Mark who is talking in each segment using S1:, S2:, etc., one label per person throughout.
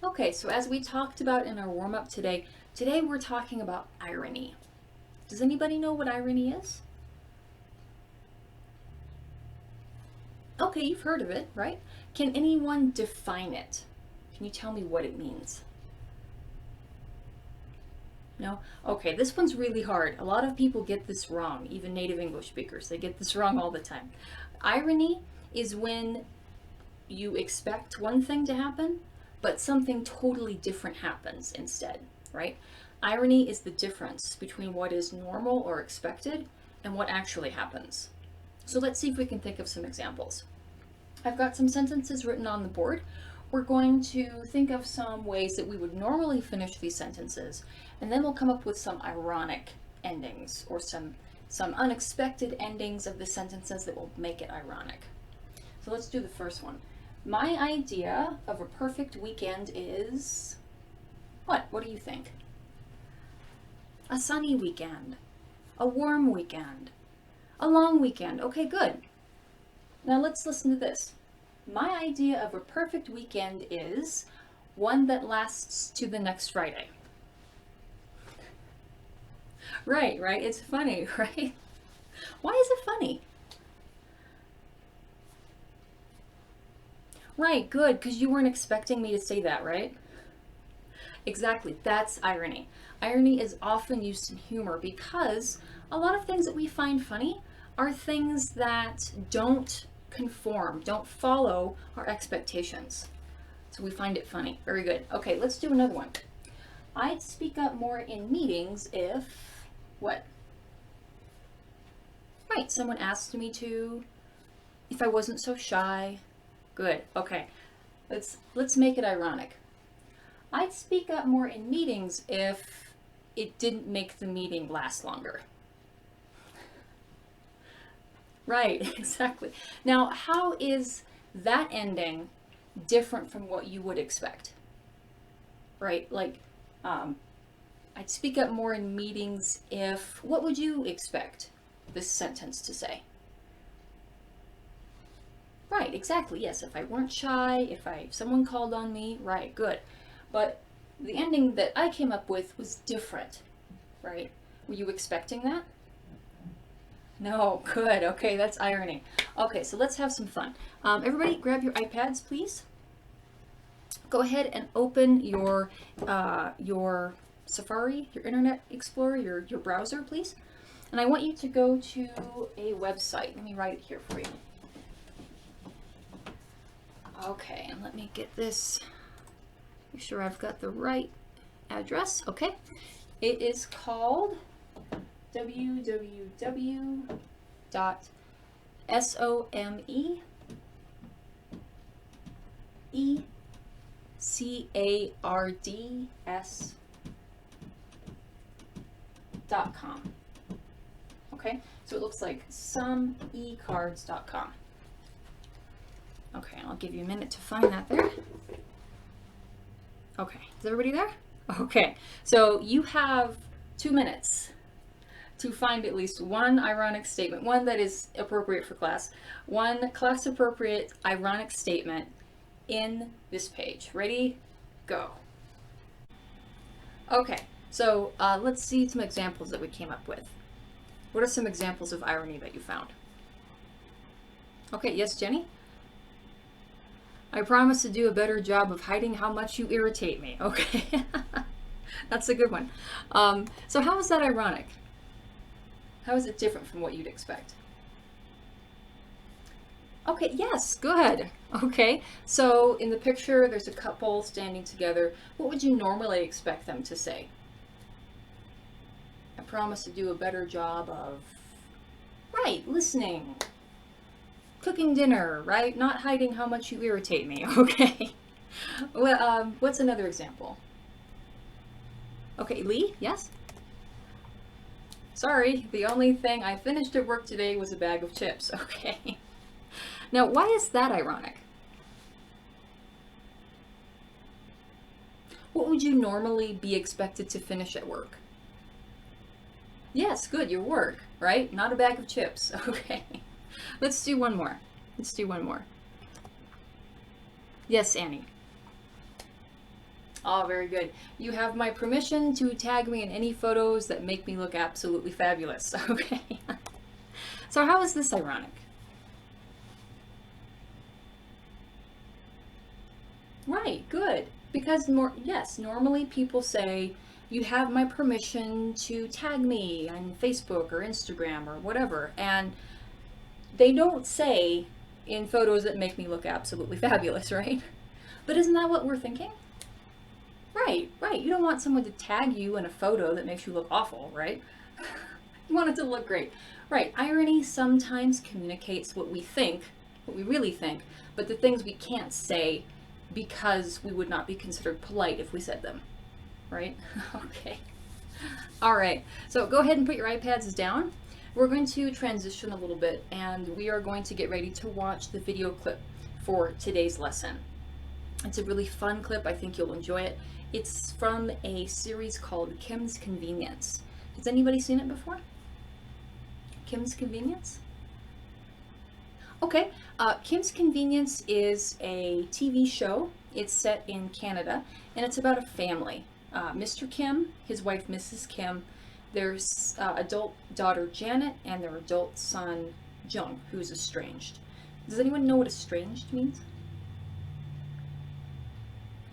S1: Okay, so as we talked about in our warm-up today, we're talking about irony. Does anybody know what irony is? Okay, you've heard of it, right? Can anyone define it? Can you tell me what it means? No? Okay, this one's really hard. A lot of people get this wrong, even native English speakers. They get this wrong all the time. Irony is when you expect one thing to happen, but something totally different happens instead, right? Irony is the difference between what is normal or expected and what actually happens. So let's see if we can think of some examples. I've got some sentences written on the board. We're going to think of some ways that we would normally finish these sentences, and then we'll come up with some ironic endings or some unexpected endings of the sentences that will make it ironic. So let's do the first one. My idea of a perfect weekend is what? What do you think? A sunny weekend, a warm weekend, a long weekend. Okay, good. Now let's listen to this. My idea of a perfect weekend is one that lasts to the next Friday. Right? It's funny, right? Why is it funny? Right, good, because you weren't expecting me to say that, right? Exactly, that's irony. Irony is often used in humor because a lot of things that we find funny are things that don't conform, don't follow our expectations. So we find it funny. Very good. Okay, let's do another one. I'd speak up more in meetings if what? Right, someone asked me to, if I wasn't so shy. Good. Okay. Let's make it ironic. I'd speak up more in meetings if it didn't make the meeting last longer. Right, exactly. Now, how is that ending different from what you would expect? Right? Like, I'd speak up more in meetings if, what would you expect this sentence to say? Right, exactly. Yes, if I weren't shy, if someone called on me, right, good. But the ending that I came up with was different, right? Were you expecting that? No, good. Okay, that's irony. Okay, so let's have some fun. Everybody grab your iPads, please. Go ahead and open your Safari, your Internet Explorer, your browser, please. And I want you to go to a website. Let me write it here for you. Okay, and let me get this, make sure I've got the right address. Okay, it is called somecards.com. Okay, so it looks like someecards.com. Okay, I'll give you a minute to find that there. Okay, is everybody there? Okay, so you have 2 minutes to find at least one ironic statement, one that is appropriate for class, one class-appropriate ironic statement in this page. Ready? Go. Okay, so let's see some examples that we came up with. What are some examples of irony that you found? Okay, yes, Jenny? I promise to do a better job of hiding how much you irritate me. Okay, that's a good one. So how is that ironic? How is it different from what you'd expect? Okay, yes, good. Okay, so in the picture, there's a couple standing together. What would you normally expect them to say? I promise to do a better job of, right, listening. Cooking dinner, right? Not hiding how much you irritate me, okay? Well, what's another example? Okay, Lee, yes? Sorry, the only thing I finished at work today was a bag of chips, okay? Now, why is that ironic? What would you normally be expected to finish at work? Yes, good, your work, right? Not a bag of chips, okay? Let's do one more. Yes, Annie. Oh, very good. You have my permission to tag me in any photos that make me look absolutely fabulous. Okay. So how is this ironic? Right, good. Because yes, normally people say, you have my permission to tag me on Facebook or Instagram or whatever. And they don't say in photos that make me look absolutely fabulous, right? But isn't that what we're thinking? Right, right. You don't want someone to tag you in a photo that makes you look awful, right? You want it to look great. Right, irony sometimes communicates what we think, what we really think, but the things we can't say because we would not be considered polite if we said them, right? Okay. All right, so go ahead and put your iPads down. We're going to transition a little bit and we are going to get ready to watch the video clip for today's lesson. It's a really fun clip. I think you'll enjoy it. It's from a series called Kim's Convenience. Has anybody seen it before? Kim's Convenience? Okay, Kim's Convenience is a TV show. It's set in Canada, and it's about a family. Mr. Kim, his wife Mrs. Kim, their adult daughter Janet, and their adult son Jung, who's estranged. Does anyone know what estranged means?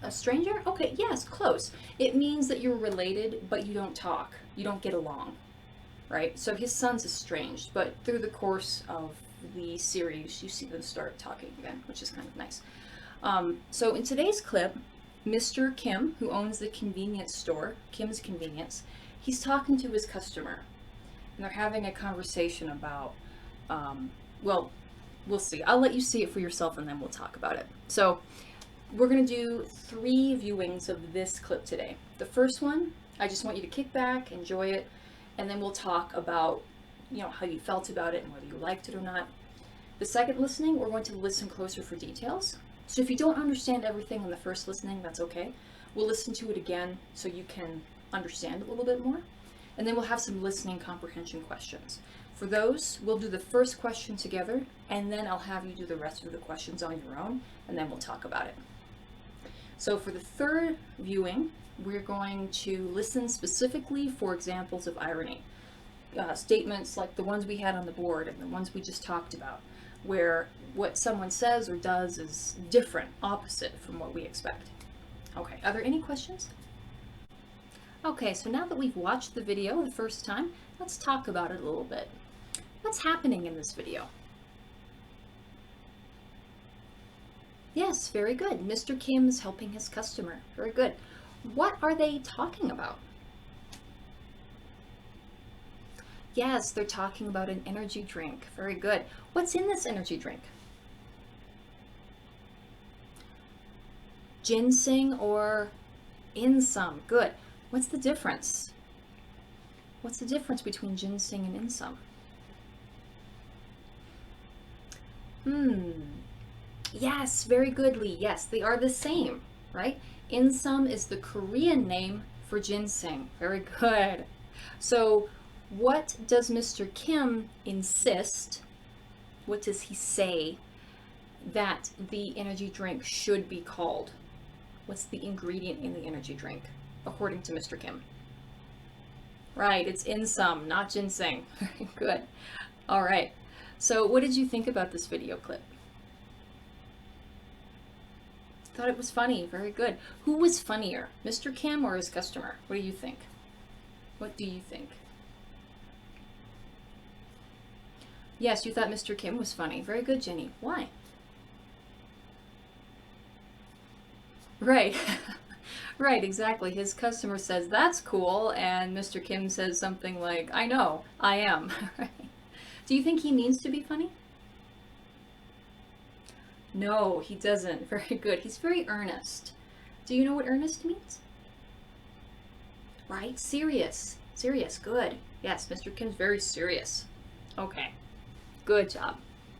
S1: A stranger? Okay, yes, close. It means that you're related, but you don't talk. You don't get along, right? So his son's estranged, but through the course of the series, you see them start talking again, which is kind of nice. So in today's clip, Mr. Kim, who owns the convenience store, Kim's Convenience, he's talking to his customer, and they're having a conversation about, well, we'll see. I'll let you see it for yourself, and then we'll talk about it. So we're going to do 3 viewings of this clip today. The first one, I just want you to kick back, enjoy it, and then we'll talk about, how you felt about it and whether you liked it or not. The second listening, we're going to listen closer for details. So if you don't understand everything in the first listening, that's okay. We'll listen to it again so you can understand a little bit more. And then we'll have some listening comprehension questions. For those, we'll do the first question together, and then I'll have you do the rest of the questions on your own, and then we'll talk about it. So for the third viewing, we're going to listen specifically for examples of irony. Statements like the ones we had on the board and the ones we just talked about, where what someone says or does is different, opposite from what we expect. Okay, are there any questions? Okay, so now that we've watched the video the first time, let's talk about it a little bit. What's happening in this video? Yes, very good. Mr. Kim is helping his customer. Very good. What are they talking about? Yes, they're talking about an energy drink. Very good. What's in this energy drink? Ginseng or insum. Good. What's the difference? What's the difference between ginseng and insum? Yes, very good, Lee. Yes, they are the same, right? Insum is the Korean name for ginseng. Very good. So what does Mr. Kim insist, what does he say that the energy drink should be called? What's the ingredient in the energy drink, according to Mr. Kim? Right, it's insum, not ginseng. Very good. All right. So what did you think about this video clip? Thought it was funny. Very good. Who was funnier, Mr. Kim or his customer? What do you think? What do you think? Yes, you thought Mr. Kim was funny. Very good, Jenny. Why? Right. Right, exactly. His customer says, that's cool, and Mr. Kim says something like, I know, I am. Do you think he means to be funny? No, he doesn't. Very good. He's very earnest. Do you know what earnest means? Right? Serious. Serious. Good. Yes, Mr. Kim's very serious. Okay. Good job.